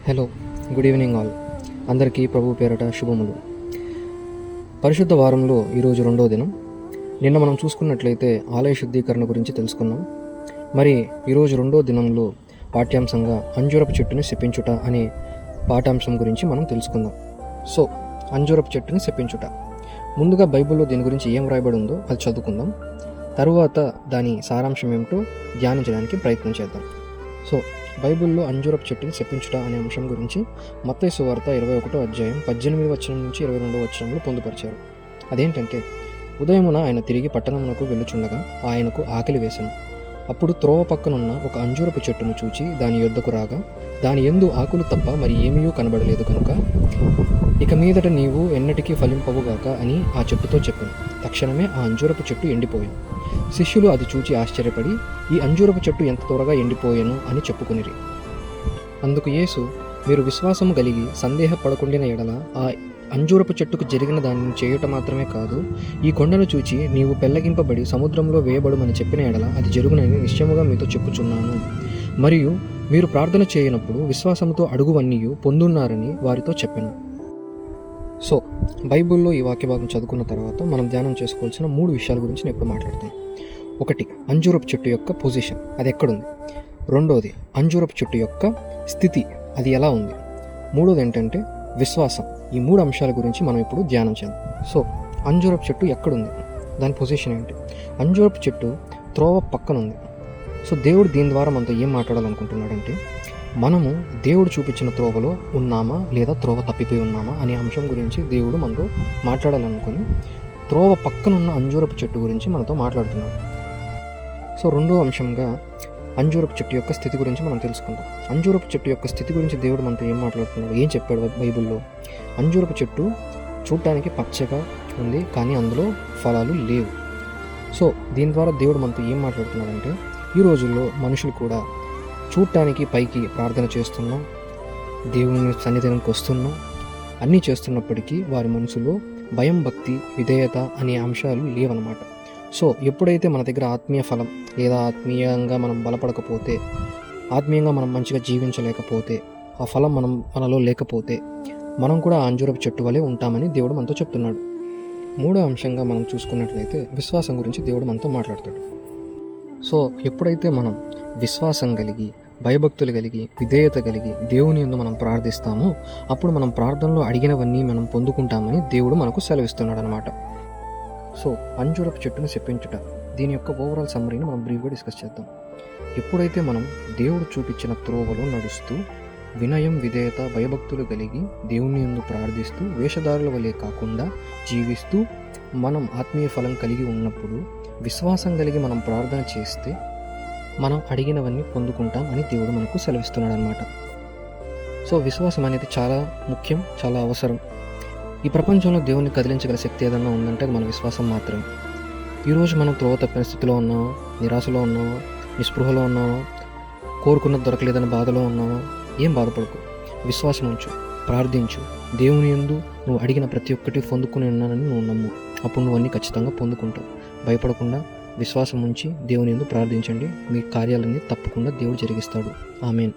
Hello, good evening all. అందరికీ ప్రభు పేరట శుభములు. పరిశుద్ధ వారంలో ఈరోజు 2వ దినం. నిన్న మనం చూసుకున్నట్లయితే ఆలయ శుద్ధీకరణ గురించి తెలుసుకున్నాం. మరి ఈరోజు 2వ దినంలో పాఠ్యాంశంగా అంజూరపు చెట్టుని శపించుట అనే పాఠాంశం గురించి మనం తెలుసుకుందాం. సో అంజూరపు చెట్టుని శపించుట, ముందుగా బైబిల్లో దీని గురించి ఏం వ్రాయబడి ఉందో అది చదువుకుందాం. తరువాత దాని సారాంశం ఏమిటో ధ్యానించడానికి ప్రయత్నం చేద్దాం. సో బైబిల్లో అంజూరపు చెట్టుని శపించుట అనే అంశం గురించి మత్తయి సువార్త 21వ అధ్యాయం 18వ వచనం నుంచి 22వ వచనంలో పొందుపరిచారు. అదేంటంటే, ఉదయమున ఆయన తిరిగి పట్టణమునకు వెళ్ళుచుండగా ఆయనకు ఆకలి వేసెను. అప్పుడు త్రోవ పక్కనున్న ఒక అంజూరపు చెట్టును చూచి దాని యొద్దకు రాగా దాని యందు ఆకులు తప్ప మరి ఏమీ కనబడలేదు కనుక, ఇక మీదట నీవు ఎన్నటికీ ఫలింపవుగాక అని ఆ చెట్టుతో చెప్పాను. తక్షణమే ఆ అంజూరపు చెట్టు ఎండిపోయాను. శిష్యులు అది చూచి ఆశ్చర్యపడి, ఈ అంజూరపు చెట్టు ఎంత త్వరగా ఎండిపోయాను అని చెప్పుకొనిరి. అందుకు యేసు, మీరు విశ్వాసము కలిగి సందేహపడకుండిన ఎడల ఆ అంజూరపు చెట్టుకు జరిగిన దానిని చేయుట మాత్రమే కాదు, ఈ కొండను చూచి నీవు పెళ్లగింపబడి సముద్రంలో వేయబడుమని చెప్పిన ఎడల అది జరుగునని నిశ్చయముగా మీతో చెప్పుచున్నాను. మరియు మీరు ప్రార్థన చేయనప్పుడు విశ్వాసముతో అడుగువన్నీయు పొందున్నారని వారితో చెప్పాను. సో బైబిల్లో ఈ వాక్యభాగం చదువుకున్న తర్వాత మనం ధ్యానం చేసుకోవాల్సిన 3 విషయాల గురించి నేను ఇప్పుడు మాట్లాడతాను. 1, అంజూరపు చెట్టు యొక్క పొజిషన్, అది ఎక్కడుంది. 2వది, అంజూరపు చెట్టు యొక్క స్థితి, అది ఎలా ఉంది. 3వది ఏంటంటే విశ్వాసం. ఈ 3 అంశాల గురించి మనం ఇప్పుడు ధ్యానం చేద్దాం. సో అంజూరపు చెట్టు ఎక్కడుంది, దాని పొజిషన్ ఏంటి. అంజూరపు చెట్టు త్రోవ పక్కన ఉంది. సో దేవుడు దీని ద్వారా మనతో ఏం మాట్లాడాలనుకుంటున్నాడంటే, మనము దేవుడు చూపించిన త్రోవలో ఉన్నామా లేదా త్రోవ తప్పిపోయి ఉన్నామా అనే అంశం గురించి దేవుడు మనతో మాట్లాడాలనుకుని త్రోవ పక్కనున్న అంజూరపు చెట్టు గురించి మనతో మాట్లాడుతున్నాడు. సో 2వ అంశంగా అంజూరపు చెట్టు యొక్క స్థితి గురించి మనం తెలుసుకుందాం. అంజూరపు చెట్టు యొక్క స్థితి గురించి దేవుడు మనతో ఏం మాట్లాడుతున్నాడు, ఏం చెప్పాడు బైబిల్లో. అంజూరపు చెట్టు చూడటానికి పచ్చగా ఉంది, కానీ అందులో ఫలాలు లేవు. సో దీని ద్వారా దేవుడు మనతో ఏం మాట్లాడుతున్నాడంటే, ఈ రోజుల్లో మనుషులు కూడా చూడటానికి పైకి ప్రార్థన చేస్తున్నాం, దేవుని సన్నిధానానికి వస్తున్నాం, అన్నీ చేస్తున్నప్పటికీ వారి మనసులో భయం, భక్తి, విధేయత అనే అంశాలు లేవన్నమాట. సో ఎప్పుడైతే మన దగ్గర ఆత్మీయ ఫలం లేదా ఆత్మీయంగా మనం బలపడకపోతే, ఆత్మీయంగా మనం మంచిగా జీవించలేకపోతే, ఆ ఫలం మనలో లేకపోతే మనం కూడా అంజూరపు చెట్టు వలె ఉంటామని దేవుడు మనతో చెప్తున్నాడు. 3వ అంశంగా మనం చూసుకున్నట్లయితే విశ్వాసం గురించి దేవుడు మనతో మాట్లాడతాడు. సో ఎప్పుడైతే మనం విశ్వాసం కలిగి, భయభక్తులు కలిగి, విధేయత కలిగి దేవుని యందు మనం ప్రార్థిస్తామో, అప్పుడు మనం ప్రార్థనలో అడిగినవన్నీ మనం పొందుకుంటామని దేవుడు మనకు సెలవిస్తున్నాడు అనమాట. సో అంజూరపు చెట్టును శపించుట, దీని యొక్క ఓవరాల్ సమ్మరీని మనం బ్రీఫ్గా డిస్కస్ చేద్దాం. ఎప్పుడైతే మనం దేవుడు చూపించిన త్రోవలో నడుస్తూ వినయం, విధేయత, భయభక్తులు కలిగి దేవుని యందు ప్రార్థిస్తూ వేషధారుల వలె కాకుండా జీవిస్తూ మనం ఆత్మీయ ఫలం కలిగి ఉన్నప్పుడు, విశ్వాసం కలిగి మనం ప్రార్థన చేస్తే మనం అడిగినవన్నీ పొందుకుంటాం అని దేవుడు మనకు సెలవిస్తున్నాడు అనమాట. సో విశ్వాసం అనేది చాలా ముఖ్యం, చాలా అవసరం. ఈ ప్రపంచంలో దేవుని కదిలించగల శక్తి ఏదన్నా ఉందంటే అది మన విశ్వాసం మాత్రమే. ఈరోజు మనం త్రోవ తప్పిన స్థితిలో ఉన్నామో, నిరాశలో ఉన్నామో, నిస్పృహలో ఉన్నామో, కోరుకున్నది దొరకలేదని బాధలో ఉన్నామో, ఏం బాధపడకు, విశ్వాసం ఉంచు, ప్రార్థించు. దేవుని యందు నువ్వు అడిగిన ప్రతి ఒక్కటి పొందుకుని ఉన్నానని నువ్వు నమ్ము. అప్పుడు నువ్వు అన్నీ ఖచ్చితంగా పొందుకుంటావు. భయపడకుండా విశ్వాసం ఉంచి దేవుని యందు ప్రార్థించండి. మీ కార్యాలన్నీ తప్పకుండా దేవుడు జరిగిస్తాడు. ఆమేన్.